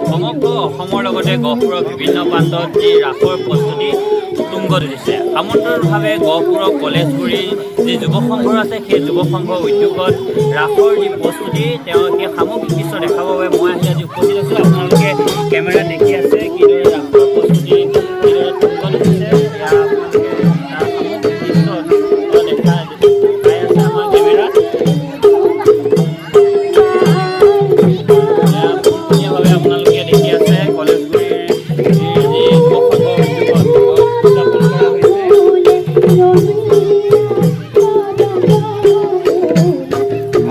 সমগ্ৰ অসমৰ লগতে গহপুৰৰ বিভিন্ন প্ৰান্তত যি ৰাসৰ প্ৰস্তুতি তুংগত উঠিছে। আমন্ত্ৰণভাৱে গহপুৰৰ কলেজগুৰিৰ যি যুৱ সংঘৰ আছে, সেই যুৱ সংঘৰ উদ্যোগত ৰাসৰ যি প্ৰস্তুতি তেওঁ সেই সামগ্ৰিক দৃশ্য দেখাবৰ বাবে মই আজি উপস্থিত আছোঁ। আপোনালোকে কেমেৰাত দেখি আছে কিদৰে ৰাসৰ প্ৰস্তুতি কিদৰে তুংগত উঠিছে। আপোনালোকে তাৰ সামগ্ৰিক দৃশ্য দেখা পাই আছে আমাৰ কেমেৰাত। আপোনালোকে দেখি আছে কলেজগুৰিৰ যি যুৱ সংঘৰ উদ্যোগত উদযাপন কৰা হৈছে।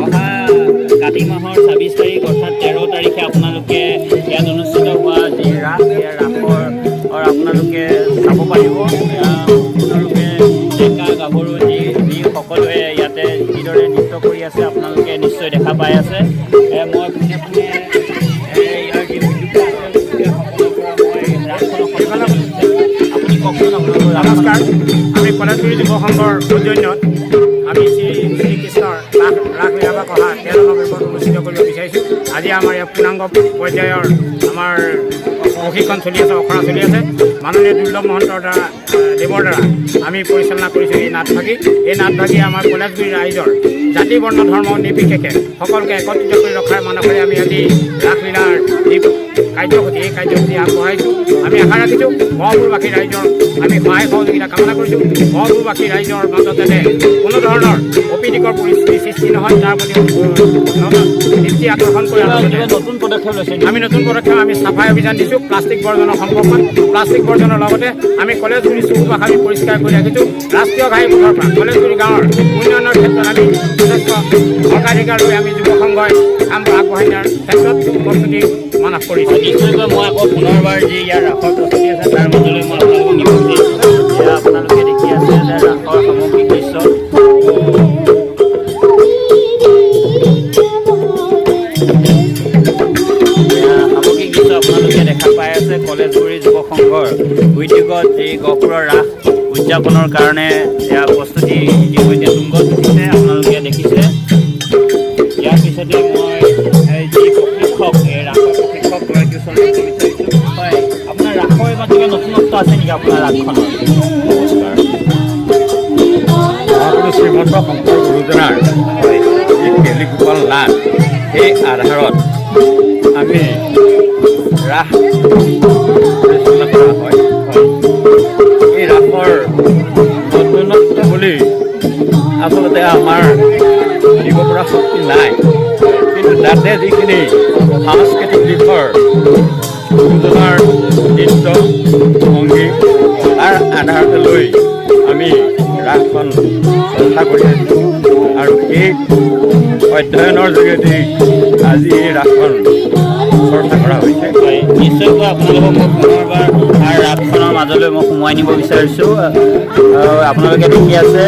অহা কাতি মাহৰ ২৬ তাৰিখ অৰ্থাৎ ১৩ তাৰিখে আপোনালোকে ইয়াত অনুষ্ঠিত হোৱা যি ৰাস, সেই ৰাসৰ আপোনালোকে চাব পাৰিব। আপোনালোকে ডেকা গাভৰু যি সকলোৱে ইয়াতে যিদৰে নৃত্য কৰি আছে আপোনালোকে নিশ্চয় দেখা পাই আছে। মই পোনে পোনে ইয়াৰ যি উদ্যোগ আছে সকলোৰ পৰা মই ৰাসখন আপুনি কওকচোন আপোনালোকৰ। নমস্কাৰ, আমি কলেজগুৰি যুৱ সংঘৰ সৌজন্যত আমি শ্ৰীকৃষ্ণৰ ৰাসলীলা বা কথা ১৩ নৱেম্বৰত অনুষ্ঠিত কৰিব বিচাৰিছোঁ। আজি আমাৰ ইয়াত পূৰ্ণাংগ পৰ্যায়ৰ আমাৰ প্ৰশিক্ষণ চলি আছে, অখৰা চলি আছে। মাননীয় দুৰ্লভ মহন্তৰ দেৱৰ দ্বাৰা আমি পৰিচালনা কৰিছোঁ এই নাটভাগী। এই নাটভাগী আমাৰ কলেজগুৰিৰ ৰাইজৰ জাতি বৰ্ণ ধৰ্ম নিৰ্বিশেষে সকলোকে একত্ৰিত কৰি ৰখাৰ মানসেৰে আমি আজি ৰাসলীলাৰ যি কাৰ্যসূচী, এই কাৰ্যসূচী আগবঢ়াইছোঁ। আমি আশা ৰাখিছোঁ গহপুৰবাসী ৰাইজৰ আমি সহায় সহযোগিতা কামনা কৰিছোঁ। গহপুৰবাসী ৰাইজৰ মাজত যাতে কোনো ধৰণৰ অপ্ৰীতিকৰ পৰিস্থিতিৰ সৃষ্টি নহয় তাৰ প্ৰতি দৃষ্টি আকৰ্ষণ কৰি নতুন পদক্ষেপ লৈছে। আমি নতুন পদক্ষেপ আমি চাফাই অভিযান দিছোঁ। প্লাষ্টিক বৰ্জনৰ সংৰক্ষণ, প্লাষ্টিক বৰ্জনৰ লগতে আমি কলেজগুৰি চৌপাশ আমি পৰিষ্কাৰ কৰি ৰাখিছোঁ। ৰাষ্ট্ৰীয় ঘাইপথৰ পৰা কলেজগুৰি গাঁৱৰ উন্নয়নৰ ক্ষেত্ৰত আমি যথেষ্ট অগ্ৰাধিকাৰ লৈ আমি যুৱ সংঘই কাম আগবঢ়াই নিয়াৰ ক্ষেত্ৰত প্ৰস্তুতি মানস কৰিছোঁ। নিশ্চয়কৈ মই আকৌ পুনৰবাৰ যি ইয়াৰ ৰাসৰ প্ৰস্তুতি আছে তাৰ মাজলৈ মই আপোনালোকক নিব বিচাৰিছোঁ। আপোনালোকে দেখি আছে যে ৰাসৰ সামগ্ৰিক দৃশ্য। সামগ্ৰিক দৃশ্য আপোনালোকে দেখা পাই আছে কলেজগুৰি যুৱ সংঘৰ উদ্যোগত যি গহপুৰৰ ৰাস উদযাপনৰ কাৰণে এয়া প্ৰস্তুতি ইতিমধ্যে তুংগত উঠিছে। আপোনালোকে দেখিছে। ইয়াৰ পিছতে মই যি প্ৰশিক্ষক, এই ৰাসৰ প্ৰশিক্ষকগৰাকীৰ ওচৰলৈ যাব বিচাৰিছোঁ। হয়, আপোনাৰ ৰাসৰ এবাৰ কিবা নতুনত্ব আছে নেকি আপোনাৰ ৰাসখনত? নমস্কাৰ। মহাপুৰুষ শ্ৰীমন্ত শংকৰ গুৰুজনাৰ যি কেলিগোপাল নাট, সেই আধাৰত আমি ৰাস পৰিচালনা কৰা হয়। এই ৰাসৰ নতুনত্ব বুলি আচলতে আমাৰ দিব পৰা শক্তি নাই, কিন্তু তাতে যিখিনি সাংস্কৃতিক দিশৰ গুৰুজনাৰ নৃত্য ভংগী তাৰ আধাৰতে লৈ আমি ৰাসখন চৰ্চা কৰি আছোঁ আৰু সেই অধ্যয়নৰ যোগেদি আজি এই ৰাসখন চৰ্চা কৰা হৈছে। নিশ্চয়কৈ আপোনালোকক মই পুনৰবাৰ ৰাসখনৰ মাজলৈ মই সোমোৱাই নিব বিচাৰিছোঁ। আপোনালোকে দেখি আছে